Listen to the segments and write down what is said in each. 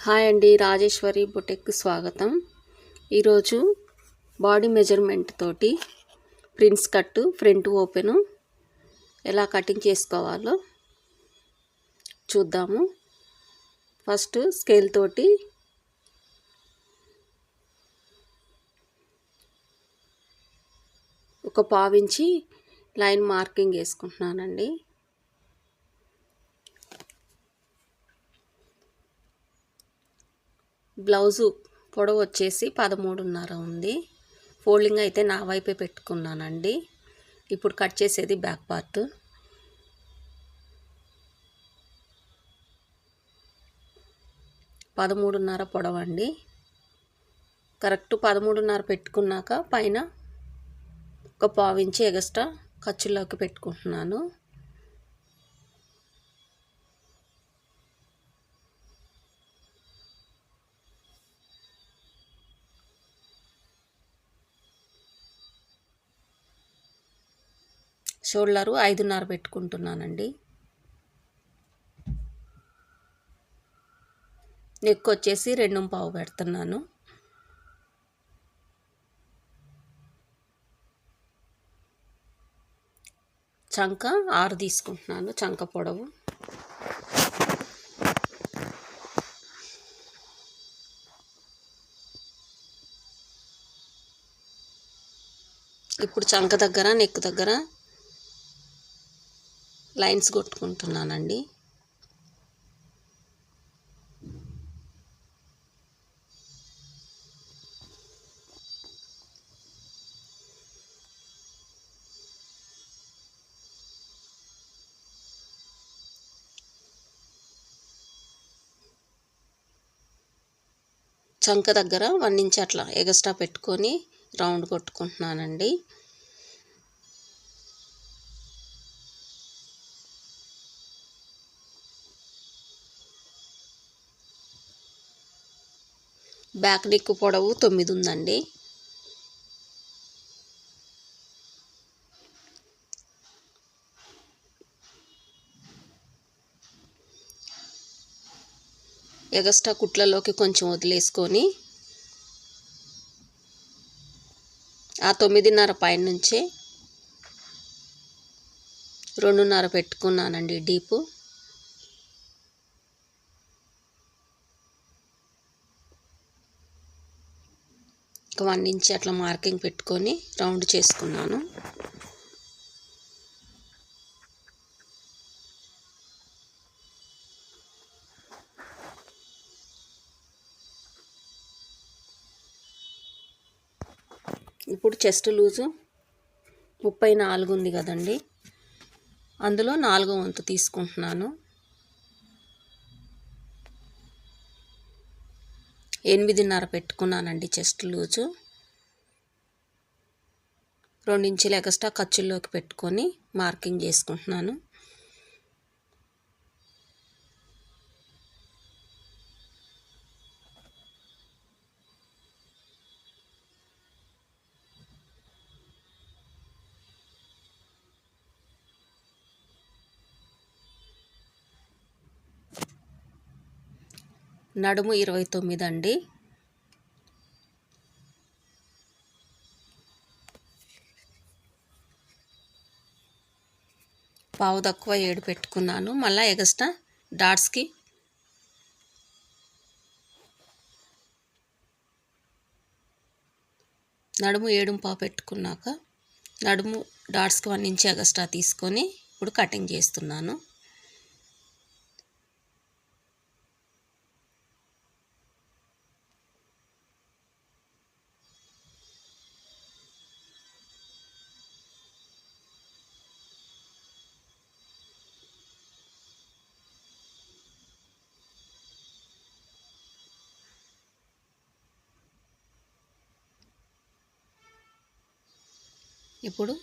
Hi అండి, రాజేశ్వరి బొటెక్కి స్వాగతం. ఈరోజు బాడీ మెజర్మెంట్ తోటి ప్రిన్స్ కట్ ఫ్రంట్ ఓపెను ఎలా కటింగ్ చేసుకోవాలో చూద్దాము. ఫస్ట్ స్కేల్ తోటి ఒక పావించి లైన్ మార్కింగ్ వేసుకుంటున్నానండి. బ్లౌజు పొడవు వచ్చేసి 13.5 ఉంది. ఫోల్డింగ్ అయితే నా వైపే పెట్టుకున్నానండి. ఇప్పుడు కట్ చేసేది బ్యాక్ పార్ట్. పదమూడున్నర పొడవు అండి. కరెక్ట్ 13.5 పెట్టుకున్నాక పైన ఒక పావించి ఎగస్ట్రా ఖర్చులోకి పెట్టుకుంటున్నాను. షోల్డరు 5.5 పెట్టుకుంటున్నానండి. నెక్ వచ్చేసి 2.25 పెడుతున్నాను. చంక 6 తీసుకుంటున్నాను. చంక పొడవు ఇప్పుడు చంక దగ్గర నెక్ దగ్గర లైన్స్ కొట్టుకుంటున్నానండి. చంక దగ్గర 1 ఇంచ్ అట్లా ఎగస్ట్రా పెట్టుకొని రౌండ్ కొట్టుకుంటున్నానండి. బ్యాక్ నెక్ పొడవు 9 ఉందండి. ఎగస్ట్రా కుట్లలోకి కొంచెం వదిలేసుకొని ఆ 9.5 పైన నుంచే 2.5 పెట్టుకున్నానండి డీపు. ఒక 1 ఇంచ్ అట్లా మార్కింగ్ పెట్టుకొని రౌండ్ చేసుకున్నాను. ఇప్పుడు చెస్ట్ లూజు 34 ఉంది కదండి, అందులో 4వ వంతు తీసుకుంటున్నాను. 8.5 పెట్టుకున్నానండి చెస్ట్ లూజు. 2 ఇంచులు ఎక్స్ట్రా ఖర్చుల్లోకి పెట్టుకొని మార్కింగ్ చేసుకుంటున్నాను. నడుము 29 అండి. పావు తక్కువ 7 పెట్టుకున్నాను. మళ్ళీ ఎగస్ట్రా డాట్స్కి నడుము 7.5 పెట్టుకున్నాక నడుము డాట్స్కి 1 ఇంచ్ ఎగస్ట్రా తీసుకొని ఇప్పుడు కటింగ్ చేస్తున్నాను. ఇప్పుడు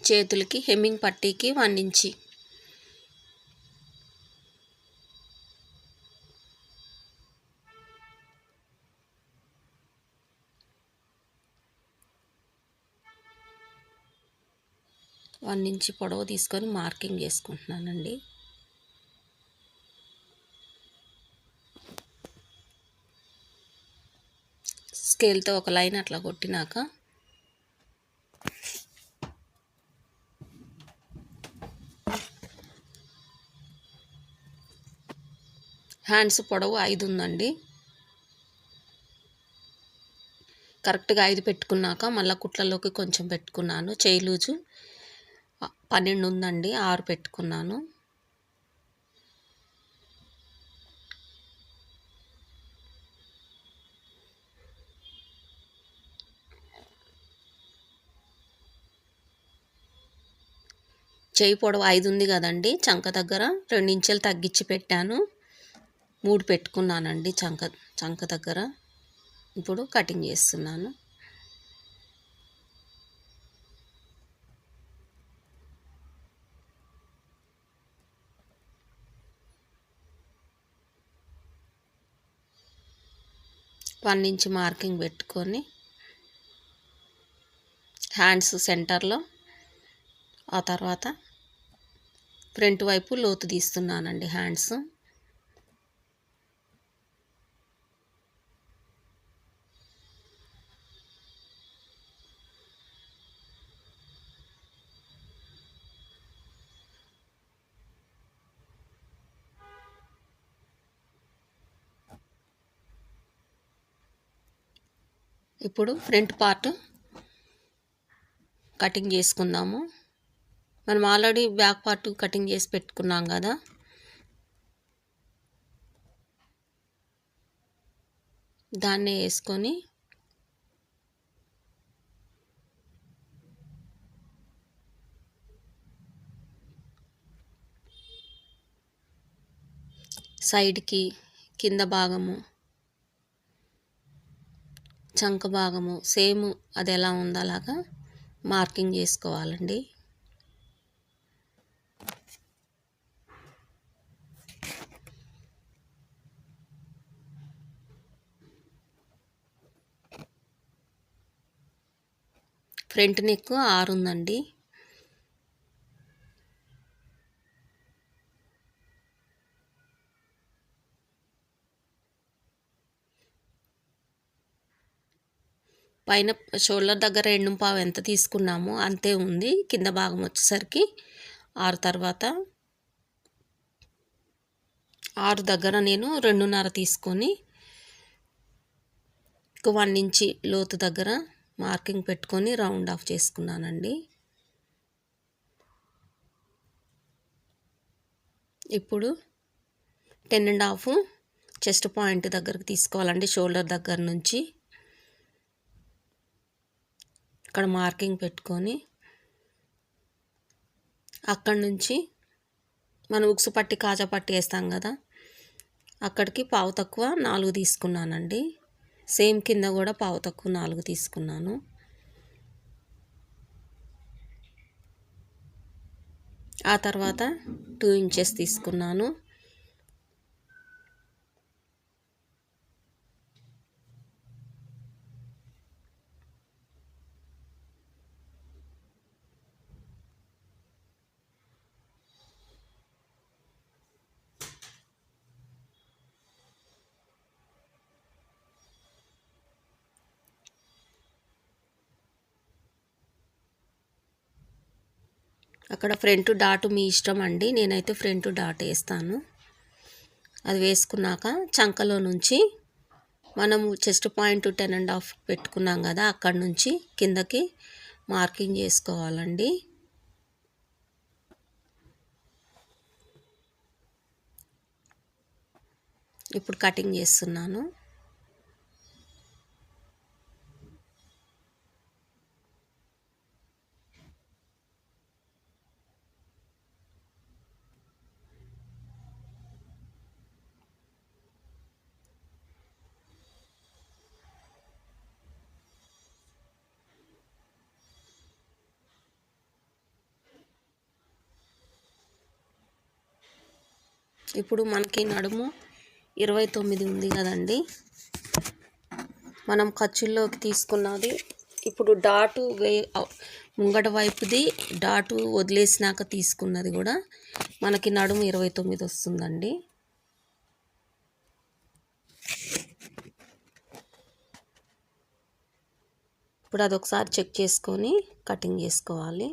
చేతులకి హెమ్మింగ్ పట్టీకి 1 ఇంచ్ పొడవు తీసుకొని మార్కింగ్ చేసుకుంటున్నానండి. స్కేల్తో ఒక లైన్ అట్లా కొట్టినాక హ్యాండ్స్ పొడవు 5 ఉందండి. కరెక్ట్గా 5 పెట్టుకున్నాక మళ్ళీ కుట్లలోకి కొంచెం పెట్టుకున్నాను. చేయి లూజు 12 ఉందండి, 6 పెట్టుకున్నాను. చేయి పొడవు 5 ఉంది కదండి, చంక దగ్గర 2 ఇంచులు తగ్గించి పెట్టాను. 3 పెట్టుకున్నానండి చంక దగ్గర. ఇప్పుడు కటింగ్ చేస్తున్నాను. వన్ ఇంచ్ మార్కింగ్ పెట్టుకొని హ్యాండ్స్ సెంటర్లో, ఆ తర్వాత ఫ్రంట్ వైపు లోతు తీస్తున్నానండి హ్యాండ్స్. ఇప్పుడు ఫ్రంట్ పార్ట్ కటింగ్ చేసుకుందాము. మనం ఆల్రెడీ బ్యాక్ పార్ట్ కటింగ్ చేసి పెట్టుకున్నాం కదా, దాన్నే వేసుకొని సైడ్కి, కింద భాగము, చంక భాగము సేమ్ అది ఎలా ఉందో అలాగా మార్కింగ్ చేసుకోవాలండి. ఫ్రంట్ నెక్ 6 ఉందండి. పైన షోల్డర్ దగ్గర 2.5 ఎంత తీసుకున్నామో అంతే ఉంది. కింద భాగం వచ్చేసరికి 6, తర్వాత 6 దగ్గర నేను 2.5 తీసుకొని 1 ఇంచ్ లోతు దగ్గర మార్కింగ్ పెట్టుకొని రౌండ్ ఆఫ్ చేసుకున్నానండి. ఇప్పుడు 10.5 చెస్ట్ పాయింట్ దగ్గరకు తీసుకోవాలండి. షోల్డర్ దగ్గర నుంచి ఇక్కడ మార్కింగ్ పెట్టుకొని అక్కడి నుంచి మనం ఉక్సు పట్టి కాజా పట్టి వేస్తాం కదా, అక్కడికి పావు తక్కువ 4 తీసుకున్నానండి. సేమ్ కింద కూడా పావు తక్కువ 4 తీసుకున్నాను. ఆ తర్వాత 2 ఇంచెస్ తీసుకున్నాను. అక్కడ ఫ్రంట్ డాట్ మీ ఇష్టం అండి, నేనైతే ఫ్రంట్ డాట్ వేస్తాను. అది వేసుకున్నాక చంకలో నుంచి మనము చెస్ట్ పాయింట్ 10.5 పెట్టుకున్నాం కదా, అక్కడ నుంచి కిందకి మార్కింగ్ చేసుకోవాలండి. ఇప్పుడు కటింగ్ చేస్తున్నాను. ఇప్పుడు మనకి నడుము 29 ఉంది కదండి, మనం ఖర్చుల్లోకి తీసుకున్నది. ఇప్పుడు డాటు ముంగట వైపుది డాటు వదిలేసినాక తీసుకున్నది కూడా మనకి నడుము 29 వస్తుందండి. ఇప్పుడు అదొకసారి చెక్ చేసుకొని కటింగ్ చేసుకోవాలి.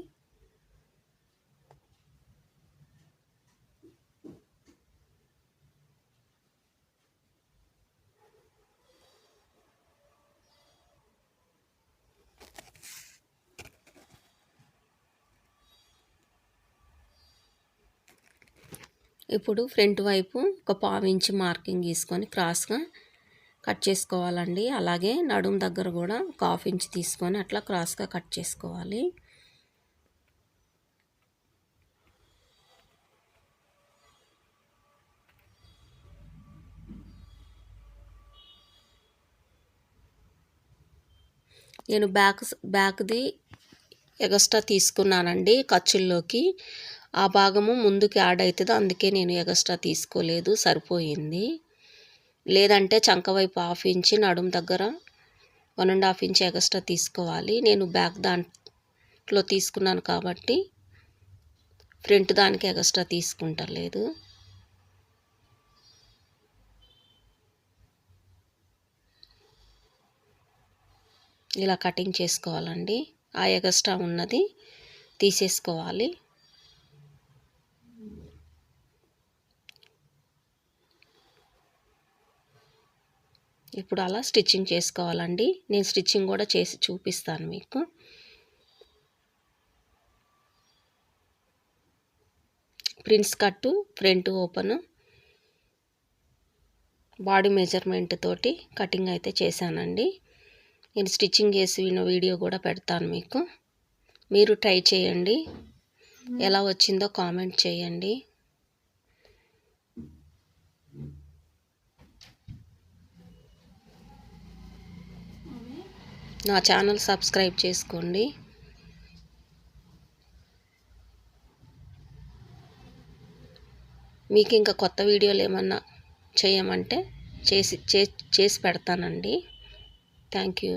ఇప్పుడు ఫ్రంట్ వైపు ఒక 1/4 ఇంచ్ మార్కింగ్ గీసుకొని క్రాస్గా కట్ చేసుకోవాలండి. అలాగే నడుము దగ్గర కూడా ఒక 1/2 ఇంచ్ తీసుకొని అట్లా క్రాస్గా కట్ చేసుకోవాలి. నేను బ్యాక్ది ఎగస్ట్రా తీసుకున్నానండి ఖర్చుల్లోకి. ఆ భాగము ముందుకి యాడ్ అవుతుంది, అందుకే నేను ఎగస్ట్రా తీసుకోలేదు, సరిపోయింది. లేదంటే చంక వైపు 1/2 ఇంచ్, నడుము దగ్గర 1.5 ఇంచ్ ఎగస్ట్రా తీసుకోవాలి. నేను బ్యాక్ దాంట్లో తీసుకున్నాను కాబట్టి ఫ్రంట్ దానికి ఎగస్ట్రా తీసుకుంటలేదు. ఇలా కటింగ్ చేసుకోవాలండి. ఆ ఎగస్ట్రా ఉన్నది తీసేసుకోవాలి. ఇప్పుడు అలా స్టిచ్చింగ్ చేసుకోవాలండి. నేను స్టిచ్చింగ్ కూడా చేసి చూపిస్తాను మీకు. ప్రిన్స్ కట్టు, ఫ్రంట్ ఓపెన్, బాడీ మెజర్మెంట్ తోటి కటింగ్ అయితే చేశానండి. నేను స్టిచ్చింగ్ చేసి వీడియో కూడా పెడతాను మీకు. మీరు ట్రై చేయండి, ఎలా వచ్చిందో కామెంట్ చేయండి. నా ఛానల్ సబ్స్క్రైబ్ చేసుకోండి. మీకు ఇంకా కొత్త వీడియోలు ఏమన్నా చేయమంటే చేసి పెడతానండి. Thank you.